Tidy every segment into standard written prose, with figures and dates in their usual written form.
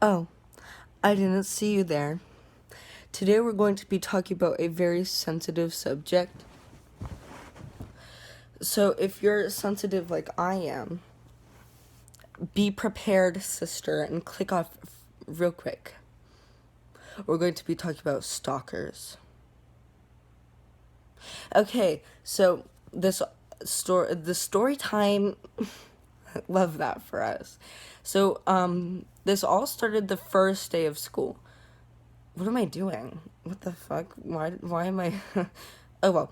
Oh, I didn't see you there. Today we're going to be talking about a very sensitive subject. So if you're sensitive like I am, be prepared, sister, and click off real quick. We're going to be talking about stalkers. Okay, so the story time, love that for us. So this all started the first day of school. What am I doing? What the fuck? Why am I? Oh well,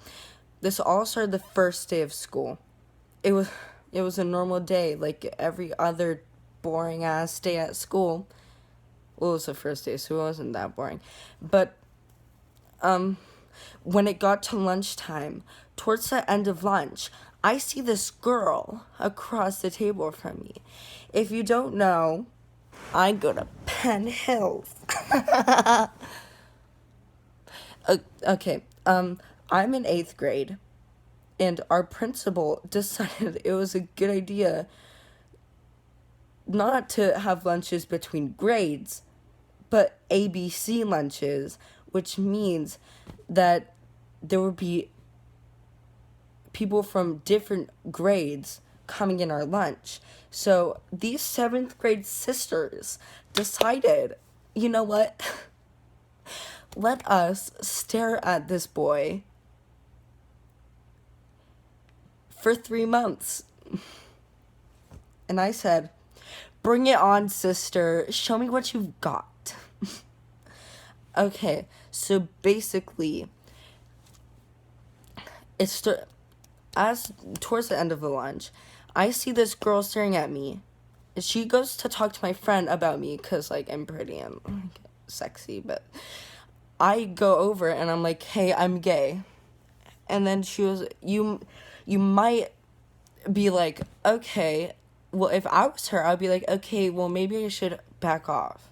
this all started the first day of school. It was it was a normal day, like every other boring ass day at school. Well, it was the first day, so it wasn't that boring. But when it got to lunchtime, towards the end of lunch, I see this girl across the table from me. If you don't know, I go to Penn Hills. Okay, I'm in 8th grade, and our principal decided it was a good idea not to have lunches between grades, but ABC lunches, which means that there would be people from different grades coming in our lunch. So these 7th grade sisters decided, you know what? Let us stare at this boy for 3 months. And I said, bring it on, sister. Show me what you've got. Okay, so basically, as towards the end of the lunch, I see this girl staring at me. She goes to talk to my friend about me because, like, I'm pretty and sexy, but I go over and I'm like, hey, I'm gay. And then she was, you might be like, okay, well, if I was her, I'd be like, okay, well, maybe I should back off.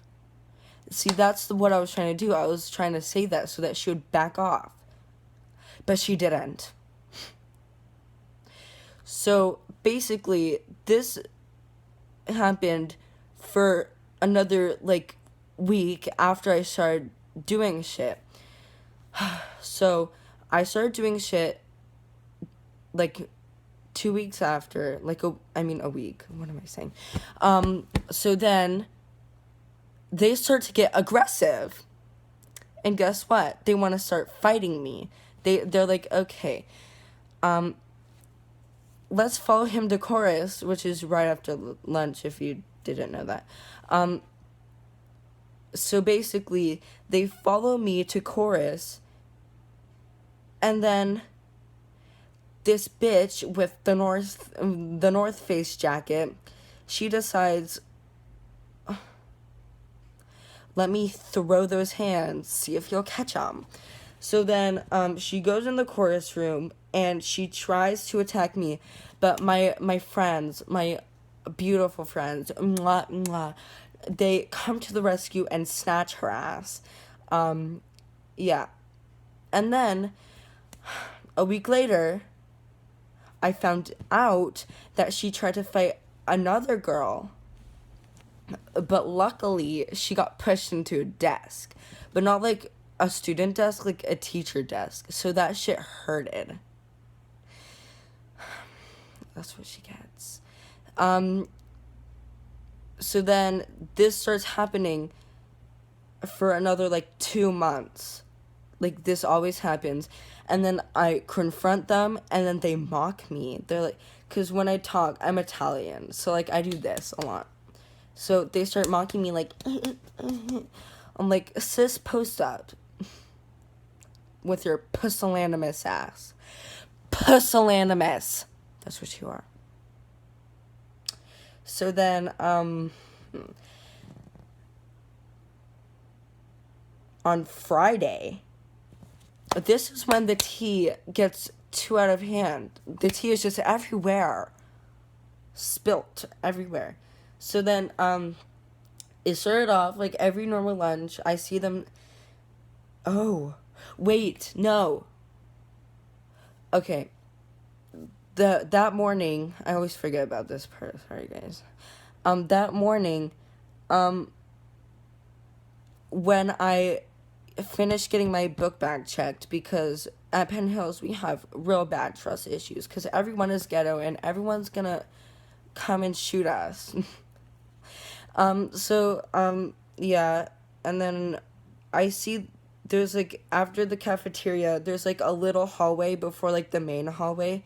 See, that's what I was trying to do. I was trying to say that so that she would back off. But she didn't. So, basically, this happened for another, like, week after I started doing shit. So, I started doing shit, like, 2 weeks after, like, a week. What am I saying? So then they start to get aggressive. And guess what? They want to start fighting me. They're like, okay, let's follow him to chorus, which is right after lunch, if you didn't know that. So basically, they follow me to chorus, and then this bitch with the North Face jacket, she decides, let me throw those hands, see if you'll catch them. So then she goes in the chorus room and she tries to attack me, but my friends, my beautiful friends, mwah, mwah, they come to the rescue and snatch her ass. Yeah. And then a week later, I found out that she tried to fight another girl, but luckily she got pushed into a desk, but not like a student desk, like a teacher desk. So that shit hurted. That's what she gets. So then this starts happening for another like 2 months. Like, this always happens. And then I confront them, and then they mock me. They're like, because when I talk, I'm Italian, so like I do this a lot. So they start mocking me, like, I'm like, sis, post up with your pusillanimous ass. Pusillanimous. That's what you are. So then, on Friday, this is when the tea gets too out of hand. The tea is just everywhere. Spilt everywhere. So then, it started off like every normal lunch. I see them. Oh, wait, no. Okay. That morning, I always forget about this part. Sorry, guys. That morning, when I finished getting my book bag checked, because at Penn Hills we have real bad trust issues because everyone is ghetto and everyone's gonna come and shoot us. Yeah, and then I see there's like, after the cafeteria, there's like a little hallway before like the main hallway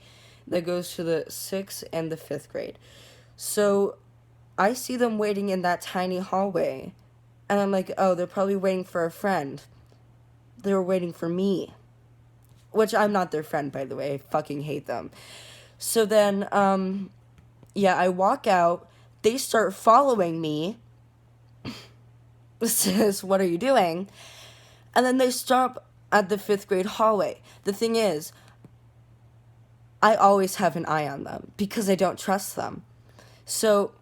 that goes to the 6th and the 5th grade. So I see them waiting in that tiny hallway, and I'm like, oh, they're probably waiting for a friend. They were waiting for me, which I'm not their friend, by the way. I fucking hate them. So then, yeah, I walk out. They start following me. Says, what are you doing? And then they stop at the 5th grade hallway. The thing is, I always have an eye on them because I don't trust them. So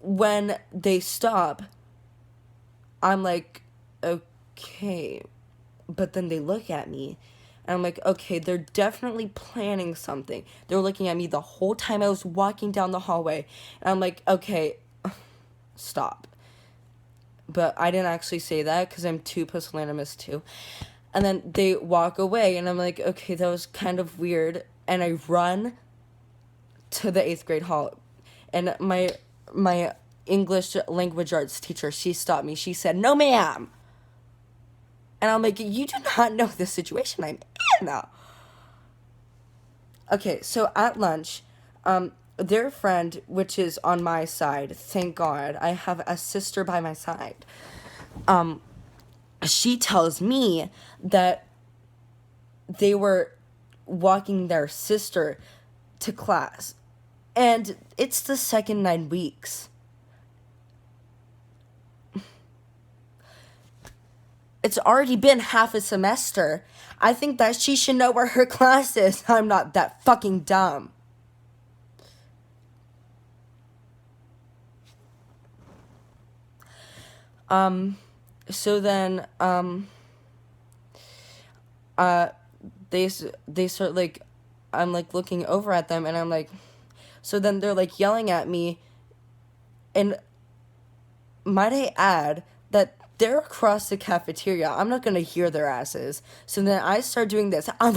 when they stop, I'm like, okay. But then they look at me, and I'm like, okay, they're definitely planning something. They're looking at me the whole time I was walking down the hallway. And I'm like, okay, stop. But I didn't actually say that because I'm too pusillanimous too. And then they walk away, and I'm like, okay, that was kind of weird. And I run to the 8th grade hall. And my English language arts teacher, she stopped me. She said, no, ma'am. And I'm like, you do not know the situation I'm in now. Okay, so at lunch, their friend, which is on my side, thank God, I have a sister by my side. She tells me that they were walking their sister to class. And it's the second 9 weeks. It's already been half a semester. I think that she should know where her class is. I'm not that fucking dumb. So then, they start, like, I'm, like, looking over at them, and I'm like, so then they're, like, yelling at me, and might I add that they're across the cafeteria. I'm not gonna hear their asses. So then I start doing this. Because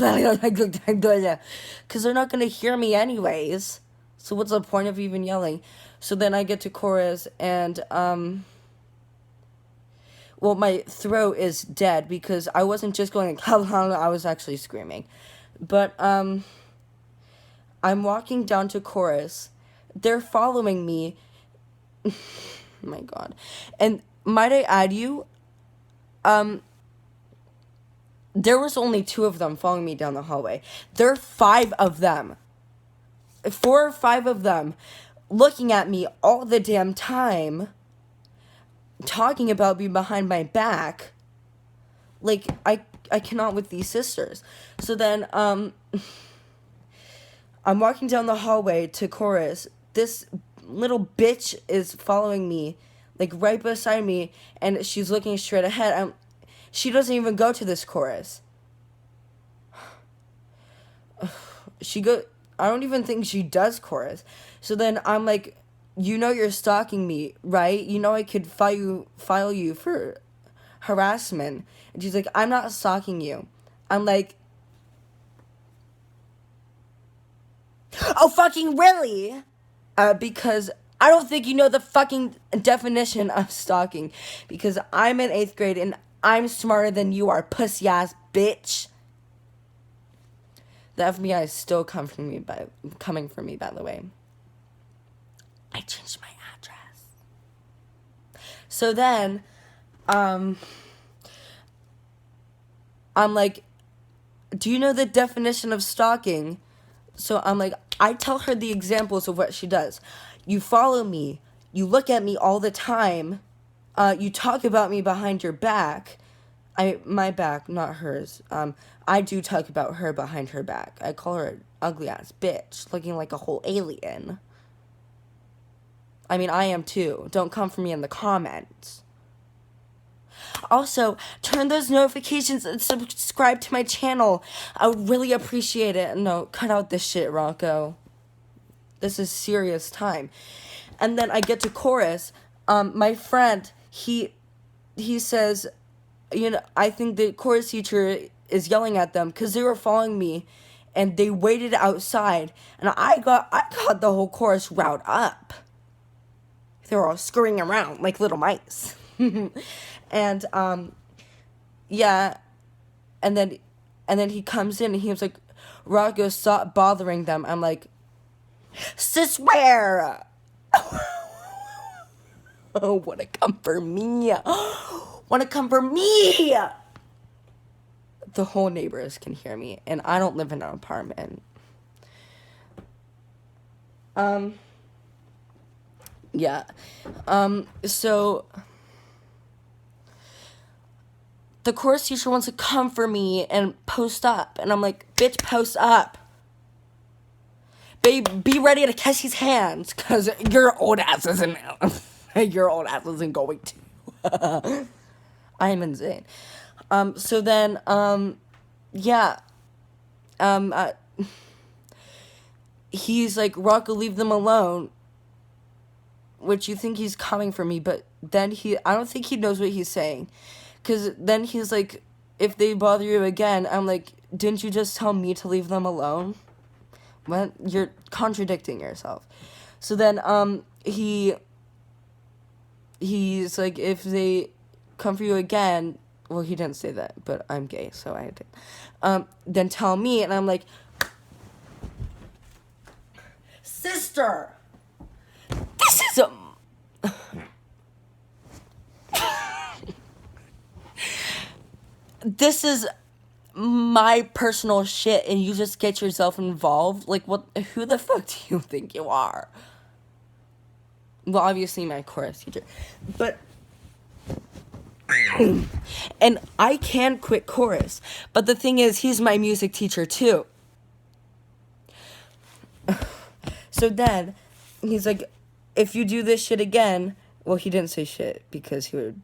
they're not gonna hear me anyways. So what's the point of even yelling? So then I get to chorus, and, well, my throat is dead because I wasn't just going, I was actually screaming. But, I'm walking down to chorus. They're following me. Oh my God. And might I add you, there was only 2 of them following me down the hallway. There are 5 of them. 4 or 5 of them looking at me all the damn time, talking about me behind my back. Like, I cannot with these sisters. So then, I'm walking down the hallway to chorus. This little bitch is following me, like, right beside me, and she's looking straight ahead. She doesn't even go to this chorus. I don't even think she does chorus. So then I'm like, you know you're stalking me, right? You know I could file you for harassment. And she's like, I'm not stalking you. I'm like, oh, fucking really? Because I don't think you know the fucking definition of stalking. Because I'm in 8th grade and I'm smarter than you are, pussy-ass bitch. The FBI is still coming for me, by the way. I changed my address. So then, I'm like, do you know the definition of stalking? So I'm like, I tell her the examples of what she does. You follow me. You look at me all the time. You talk about me behind your back. My back, not hers. I do talk about her behind her back. I call her an ugly-ass bitch, looking like a whole alien. I mean, I am too. Don't come for me in the comments. Also, turn those notifications and subscribe to my channel. I would really appreciate it. No, cut out this shit, Rocco. This is serious time. And then I get to chorus. My friend, he he says, I think the chorus teacher is yelling at them because they were following me, and they waited outside, and I got the whole chorus route up. They were all scurrying around like little mice. And yeah, and then he comes in and he was like, Rocco, stop bothering them. I'm like, sis, where? Oh, wanna come for me? Wanna come for me? The whole neighbors can hear me, and I don't live in an apartment. Yeah. So the chorus teacher wants to come for me and post up, and I'm like, bitch, post up. Babe, be ready to catch his hands, cause your old ass isn't going to. I am insane. So then, yeah. He's like, Rocco, leave them alone. Which you think he's coming for me, but then I don't think he knows what he's saying. Cause then he's like, if they bother you again, I'm like, didn't you just tell me to leave them alone? Well, you're contradicting yourself. So then, he's like, if they come for you again, well, he didn't say that, but I'm gay, so I did. Then tell me, and I'm like, sister, this is this is my personal shit, and you just get yourself involved. Like, what? Who the fuck do you think you are? Well, obviously my chorus teacher, but and I can quit chorus, but the thing is, he's my music teacher too. So then he's like, if you do this shit again, well, he didn't say shit because he would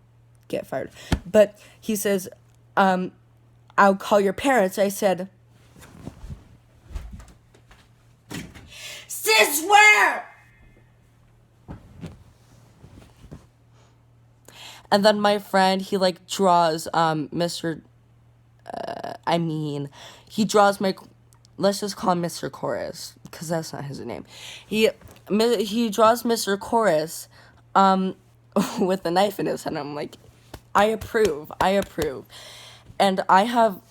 get fired, but he says, I'll call your parents. I said, sis, where? And then my friend, he like draws he draws let's just call him Mr. Chorus, because that's not his name. He draws Mr. Chorus with a knife in his head. I'm like, I approve. And I have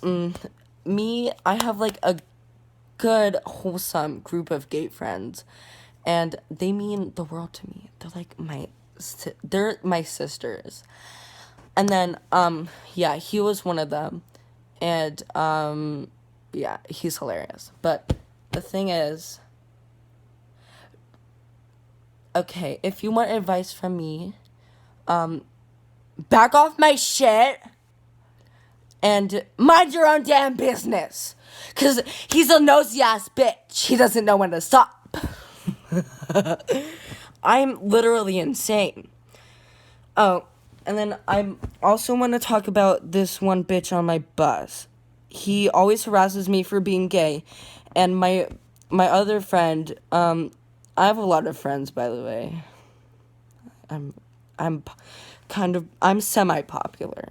like a good, wholesome group of gay friends, and they mean the world to me. They're like they're my sisters. And then yeah, he was one of them, and yeah, he's hilarious. But the thing is, okay, if you want advice from me, back off my shit and mind your own damn business, cause he's a nosy ass bitch. He doesn't know when to stop. I'm literally insane. Oh, and then I also want to talk about this one bitch on my bus. He always harasses me for being gay, and my other friend, I have a lot of friends, by the way. I'm semi-popular.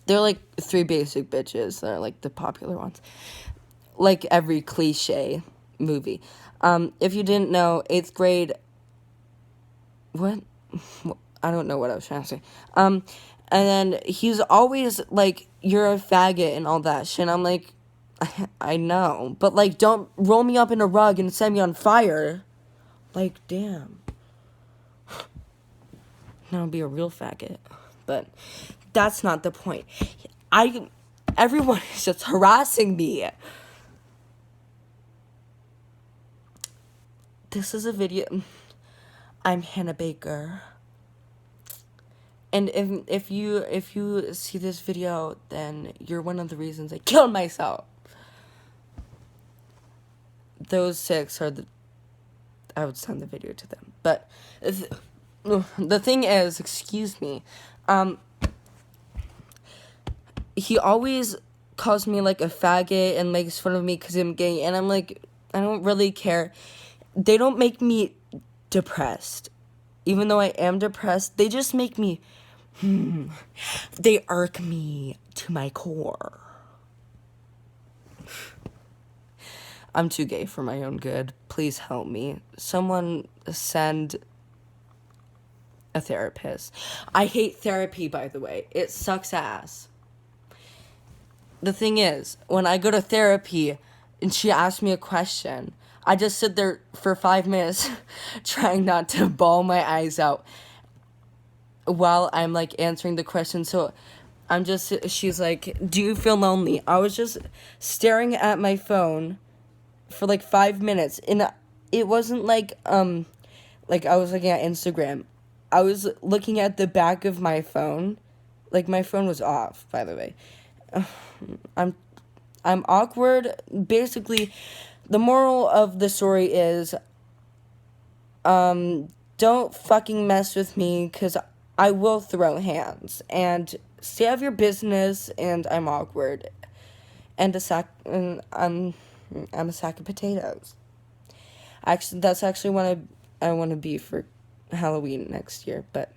They're like 3 basic bitches that are like the popular ones. Like every cliche movie. If you didn't know, 8th grade... What? I don't know what I was trying to say. And then he's always like, you're a faggot and all that shit. I'm like, I know. But like, don't roll me up in a rug and set me on fire. Like, damn. Now be a real faggot. But that's not the point. Everyone is just harassing me. This is a video. I'm Hannah Baker. And if you see this video, then you're one of the reasons I killed myself. Those 6 are I would send the video to them. But the thing is, excuse me, he always calls me like a faggot and makes fun of me because I'm gay, and I'm like, I don't really care. They don't make me depressed. Even though I am depressed, they just make me They irk me to my core. I'm too gay for my own good. Please help me. Someone send a therapist. I hate therapy, by the way. It sucks ass. The thing is, when I go to therapy and she asks me a question, I just sit there for 5 minutes trying not to bawl my eyes out while I'm like answering the question. So she's like, do you feel lonely? I was just staring at my phone for like 5 minutes, and it wasn't like I was looking at Instagram. I was looking at the back of my phone. Like, my phone was off, by the way. I'm awkward. Basically, the moral of the story is, don't fucking mess with me, because I will throw hands. And stay out of your business, and I'm awkward. And I'm a sack of potatoes. Actually, that's actually what I want to be for Halloween next year, but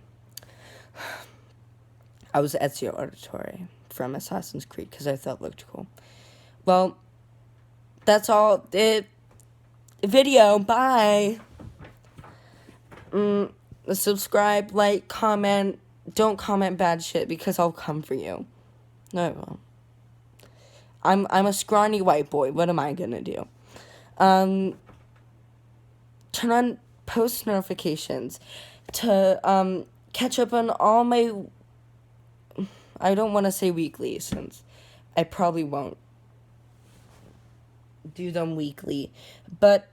I was Ezio Auditore from Assassin's Creed because I thought it looked cool. Well, that's all. Video. Bye. Subscribe, like, comment. Don't comment bad shit because I'll come for you. No, I won't. I'm a scrawny white boy. What am I gonna do? Turn on post notifications to catch up on all my, I don't want to say weekly, since I probably won't do them weekly, but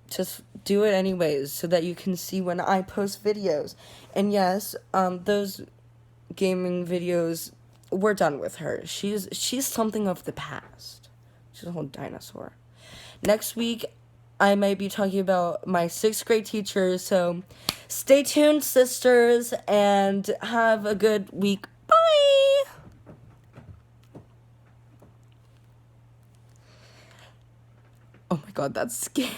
just do it anyways so that you can see when I post videos. And yes, those gaming videos, we're done with her. She's something of the past. She's a whole dinosaur. Next week, I might be talking about my 6th grade teacher, so stay tuned, sisters, and have a good week. Bye! Oh my god, that's scary.